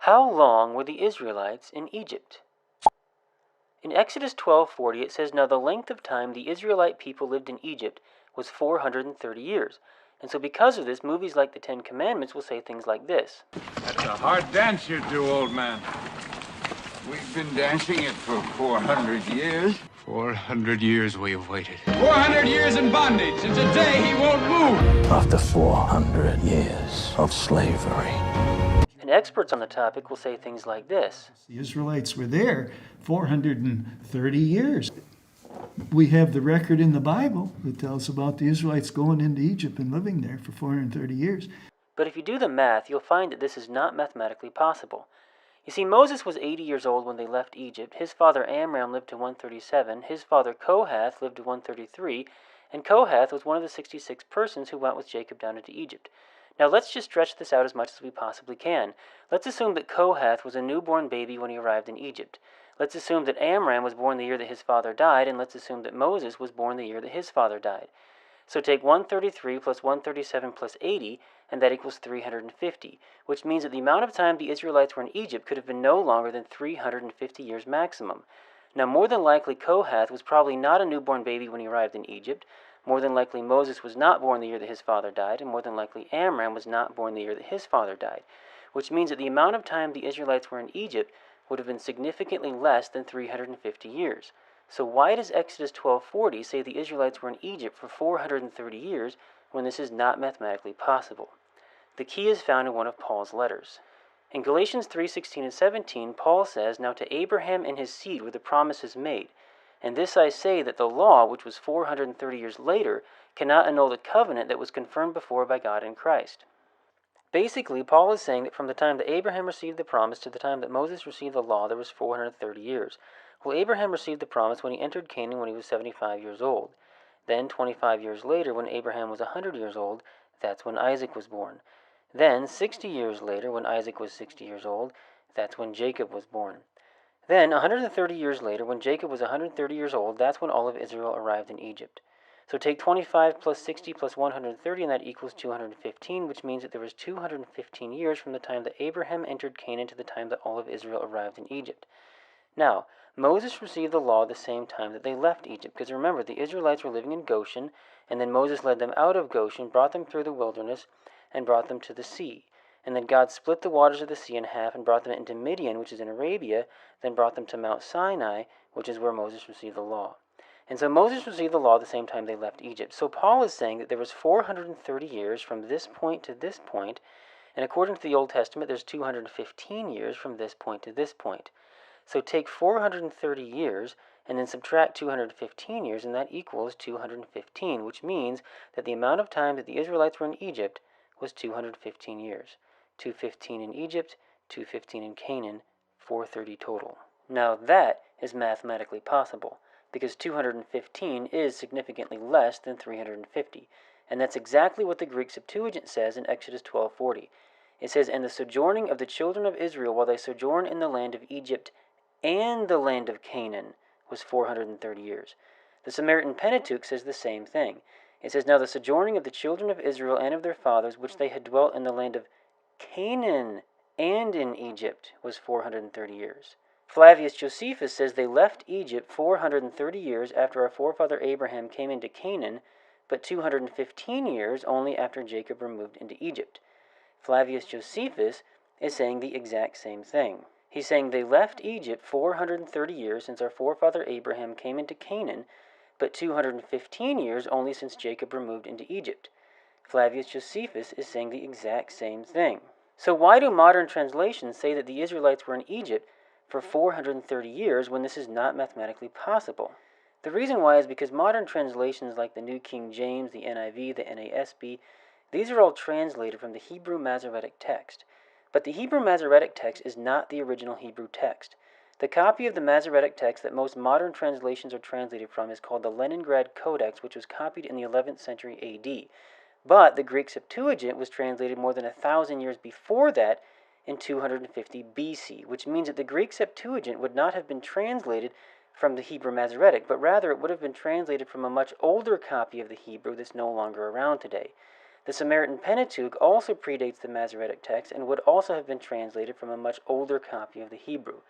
How long were the Israelites in Egypt? In Exodus 12:40 it says, "Now the length of time the Israelite people lived in Egypt was 430 years. And so because of this, movies like the Ten Commandments will say things like this. That's a hard dance you do, old man. We've been dancing it for 400 years. 400 years we have waited. 400 years in bondage, and today he won't move. After 400 years of slavery. And experts on the topic will say things like this. The Israelites were there 430 years. We have the record in the Bible that tells about the Israelites going into Egypt and living there for 430 years. But if you do the math, you'll find that this is not mathematically possible. You see, Moses was 80 years old when they left Egypt. His father Amram lived to 137. His father Kohath lived to 133. And Kohath was one of the 66 persons who went with Jacob down into Egypt. Now let's just stretch this out as much as we possibly can. Let's assume that Kohath was a newborn baby when he arrived in Egypt. Let's assume that Amram was born the year that his father died, and let's assume that Moses was born the year that his father died. So take 133 plus 137 plus 80, and that equals 350, which means that the amount of time the Israelites were in Egypt could have been no longer than 350 years maximum. Now more than likely Kohath was probably not a newborn baby when he arrived in Egypt. More than likely Moses was not born the year that his father died, and more than likely Amram was not born the year that his father died, which means that the amount of time the Israelites were in Egypt would have been significantly less than 350 years. So why does Exodus 12:40 say the Israelites were in Egypt for 430 years when this is not mathematically possible? The key is found in one of Paul's letters. In Galatians 3:16 and 17, Paul says, "Now to Abraham and his seed were the promises made. And this I say, that the law, which was 430 years later, cannot annul the covenant that was confirmed before by God in Christ." Basically, Paul is saying that from the time that Abraham received the promise to the time that Moses received the law, there was 430 years. Well, Abraham received the promise when he entered Canaan when he was 75 years old. Then, 25 years later, when Abraham was 100 years old, that's when Isaac was born. Then, 60 years later, when Isaac was 60 years old, that's when Jacob was born. Then, 130 years later, when Jacob was 130 years old, that's when all of Israel arrived in Egypt. So take 25 plus 60 plus 130, and that equals 215, which means that there was 215 years from the time that Abraham entered Canaan to the time that all of Israel arrived in Egypt. Now, Moses received the law the same time that they left Egypt, because remember, the Israelites were living in Goshen, and then Moses led them out of Goshen, brought them through the wilderness, and brought them to the sea. And then God split the waters of the sea in half and brought them into Midian, which is in Arabia, then brought them to Mount Sinai, which is where Moses received the law. And so Moses received the law the same time they left Egypt. So Paul is saying that there was 430 years from this point to this point, and according to the Old Testament, there's 215 years from this point to this point. So take 430 years and then subtract 215 years, and that equals 215, which means that the amount of time that the Israelites were in Egypt was 215 years. 215 in Egypt, 215 in Canaan, 430 total. Now that is mathematically possible, because 215 is significantly less than 350, and that's exactly what the Greek Septuagint says in Exodus 12:40. It says, "And the sojourning of the children of Israel while they sojourn in the land of Egypt and the land of Canaan was 430 years. The Samaritan Pentateuch says the same thing. It says, "Now the sojourning of the children of Israel and of their fathers, which they had dwelt in the land of Canaan and in Egypt, was 430 years. Flavius Josephus says they left Egypt 430 years after our forefather Abraham came into Canaan, but 215 years only after Jacob removed into Egypt. Flavius Josephus is saying the exact same thing. He's saying they left Egypt 430 years since our forefather Abraham came into Canaan, but 215 years only since Jacob removed into Egypt. Flavius Josephus is saying the exact same thing. So why do modern translations say that the Israelites were in Egypt for 430 years when this is not mathematically possible? The reason why is because modern translations like the New King James, the NIV, the NASB, these are all translated from the Hebrew Masoretic text. But the Hebrew Masoretic text is not the original Hebrew text. The copy of the Masoretic text that most modern translations are translated from is called the Leningrad Codex, which was copied in the 11th century AD. But the Greek Septuagint was translated more than 1,000 years before that in 250 BC, which means that the Greek Septuagint would not have been translated from the Hebrew Masoretic, but rather it would have been translated from a much older copy of the Hebrew that's no longer around today. The Samaritan Pentateuch also predates the Masoretic text and would also have been translated from a much older copy of the Hebrew.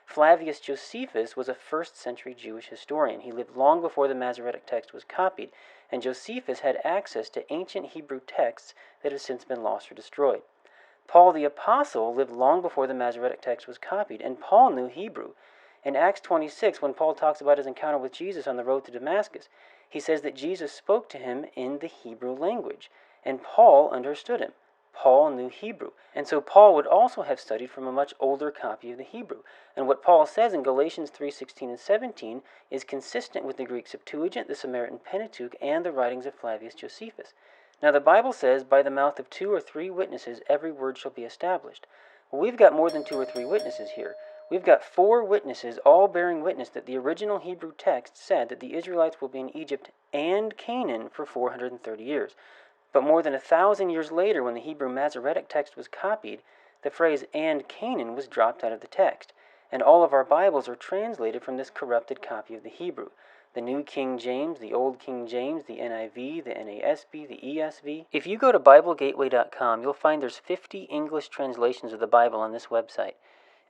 Flavius Josephus was a 1st century Jewish historian. He lived long before the Masoretic text was copied, and Josephus had access to ancient Hebrew texts that have since been lost or destroyed. Paul the Apostle lived long before the Masoretic text was copied, and Paul knew Hebrew. In Acts 26, when Paul talks about his encounter with Jesus on the road to Damascus, he says that Jesus spoke to him in the Hebrew language, and Paul understood him. Paul knew Hebrew, and so Paul would also have studied from a much older copy of the Hebrew. And what Paul says in Galatians 3:16 and 17 is consistent with the Greek Septuagint, the Samaritan Pentateuch, and the writings of Flavius Josephus. Now the Bible says, by the mouth of 2 or 3 witnesses every word shall be established. Well, we've got more than 2 or 3 witnesses here. We've got 4 witnesses all bearing witness that the original Hebrew text said that the Israelites will be in Egypt and Canaan for 430 years. But more than 1,000 years later, when the Hebrew Masoretic text was copied, the phrase "and Canaan" was dropped out of the text, and all of our Bibles are translated from this corrupted copy of the Hebrew. The New King James, the Old King James, the NIV, the NASB, the ESV. If you go to BibleGateway.com, you'll find there's 50 English translations of the Bible on this website,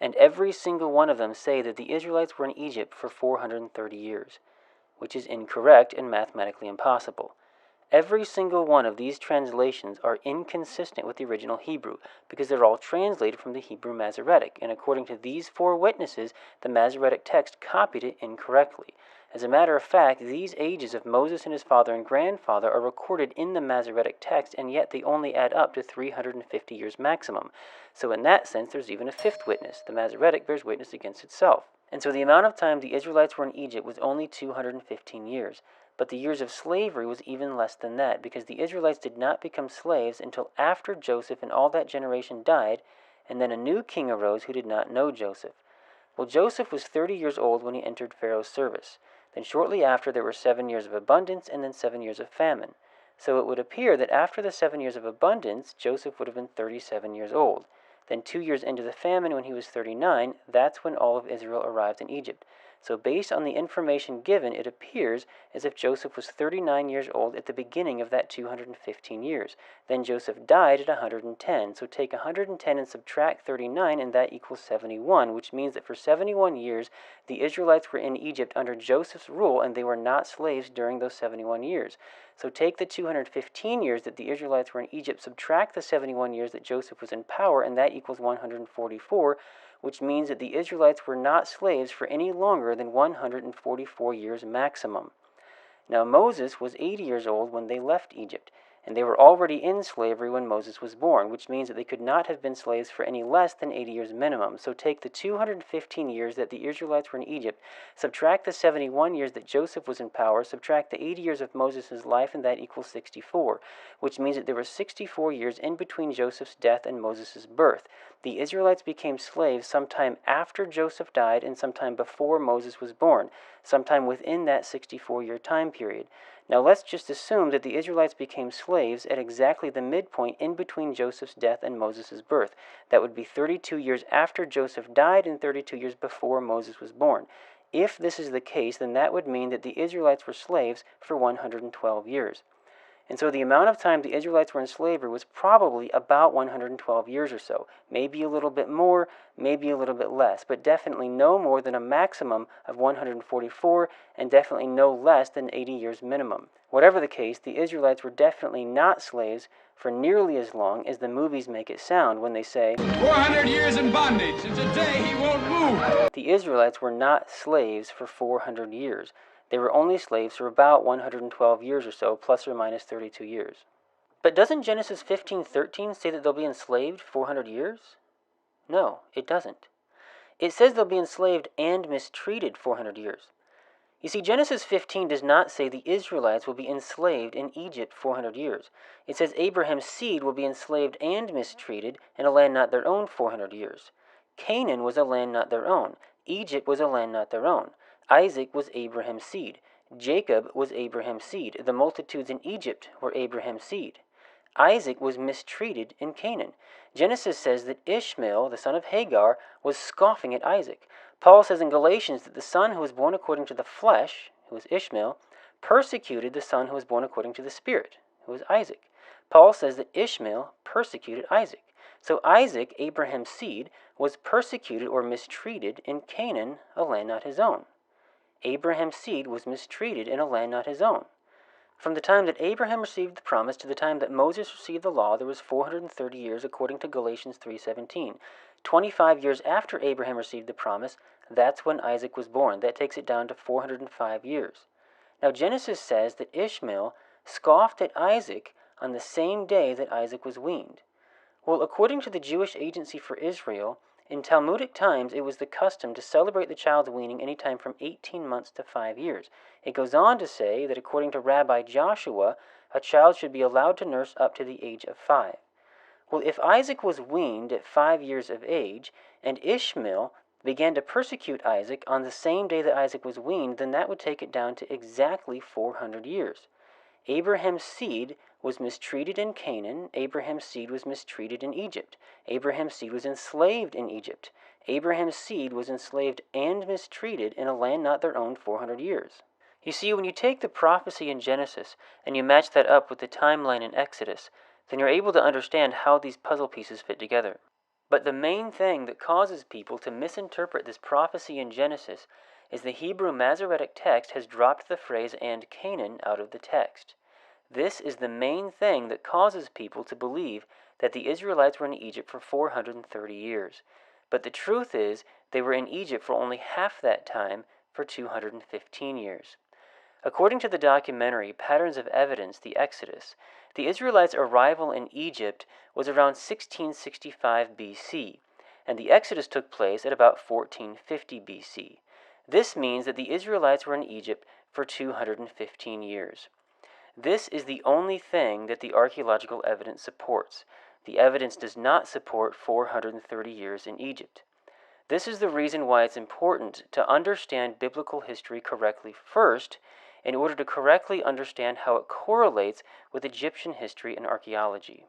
and every single one of them say that the Israelites were in Egypt for 430 years, which is incorrect and mathematically impossible. Every single one of these translations are inconsistent with the original Hebrew because they're all translated from the Hebrew Masoretic, and according to these 4 witnesses, the Masoretic text copied it incorrectly. As a matter of fact, these ages of Moses and his father and grandfather are recorded in the Masoretic text, and yet they only add up to 350 years maximum. So in that sense, there's even a 5th witness. The Masoretic bears witness against itself. And so the amount of time the Israelites were in Egypt was only 215 years. But the years of slavery was even less than that, because the Israelites did not become slaves until after Joseph and all that generation died, and then a new king arose who did not know Joseph. Well, Joseph was 30 years old when he entered Pharaoh's service. Then shortly after there were 7 years of abundance and then 7 years of famine. So it would appear that after the 7 years of abundance, Joseph would have been 37 years old. Then 2 years into the famine, when he was 39, that's when all of Israel arrived in Egypt. So based on the information given, it appears as if Joseph was 39 years old at the beginning of that 215 years. Then Joseph died at 110. So take 110 and subtract 39, and that equals 71, which means that for 71 years, the Israelites were in Egypt under Joseph's rule, and they were not slaves during those 71 years. So take the 215 years that the Israelites were in Egypt, subtract the 71 years that Joseph was in power, and that equals 144, which means that the Israelites were not slaves for any longer than 144 years maximum. Now Moses was 80 years old when they left Egypt, and they were already in slavery when Moses was born, which means that they could not have been slaves for any less than 80 years minimum. So take the 215 years that the Israelites were in Egypt, subtract the 71 years that Joseph was in power, subtract the 80 years of Moses' life, and that equals 64, which means that there were 64 years in between Joseph's death and Moses' birth. The Israelites became slaves sometime after Joseph died and sometime before Moses was born, sometime within that 64-year time period. Now let's just assume that the Israelites became slaves at exactly the midpoint in between Joseph's death and Moses' birth. That would be 32 years after Joseph died and 32 years before Moses was born. If this is the case, then that would mean that the Israelites were slaves for 112 years. And so the amount of time the Israelites were in slavery was probably about 112 years or so. Maybe a little bit more, maybe a little bit less, but definitely no more than a maximum of 144 and definitely no less than 80 years minimum. Whatever the case, the Israelites were definitely not slaves for nearly as long as the movies make it sound when they say, 400 years in bondage, and today he won't move. The Israelites were not slaves for 400 years. They were only slaves for about 112 years or so, plus or minus 32 years. But doesn't Genesis 15:13 say that they'll be enslaved 400 years? No, it doesn't. It says they'll be enslaved and mistreated 400 years. You see, Genesis 15 does not say the Israelites will be enslaved in Egypt 400 years. It says Abraham's seed will be enslaved and mistreated in a land not their own 400 years. Canaan was a land not their own. Egypt was a land not their own. Isaac was Abraham's seed. Jacob was Abraham's seed. The multitudes in Egypt were Abraham's seed. Isaac was mistreated in Canaan. Genesis says that Ishmael, the son of Hagar, was scoffing at Isaac. Paul says in Galatians that the son who was born according to the flesh, who was Ishmael, persecuted the son who was born according to the Spirit, who was Isaac. Paul says that Ishmael persecuted Isaac. So Isaac, Abraham's seed, was persecuted or mistreated in Canaan, a land not his own. Abraham's seed was mistreated in a land not his own. From the time that Abraham received the promise to the time that Moses received the law, there was 430 years according to Galatians 3:17. 25 years after Abraham received the promise, that's when Isaac was born. That takes it down to 405 years. Now Genesis says that Ishmael scoffed at Isaac on the same day that Isaac was weaned. Well, according to the Jewish Agency for Israel, in Talmudic times it was the custom to celebrate the child's weaning any time from 18 months to 5 years. It goes on to say that according to Rabbi Joshua, a child should be allowed to nurse up to the age of 5. Well, if Isaac was weaned at 5 years of age, and Ishmael began to persecute Isaac on the same day that Isaac was weaned, then that would take it down to exactly 400 years. Abraham's seed was mistreated in Canaan. Abraham's seed was mistreated in Egypt. Abraham's seed was enslaved in Egypt. Abraham's seed was enslaved and mistreated in a land not their own 400 years. You see, when you take the prophecy in Genesis and you match that up with the timeline in Exodus, then you're able to understand how these puzzle pieces fit together. But the main thing that causes people to misinterpret this prophecy in Genesis is the Hebrew Masoretic text has dropped the phrase "and Canaan" out of the text. This is the main thing that causes people to believe that the Israelites were in Egypt for 430 years. But the truth is, they were in Egypt for only half that time, for 215 years. According to the documentary Patterns of Evidence, The Exodus, the Israelites' arrival in Egypt was around 1665 BC, and the Exodus took place at about 1450 BC. This means that the Israelites were in Egypt for 215 years. This is the only thing that the archaeological evidence supports. The evidence does not support 430 years in Egypt. This is the reason why it's important to understand biblical history correctly first, in order to correctly understand how it correlates with Egyptian history and archaeology.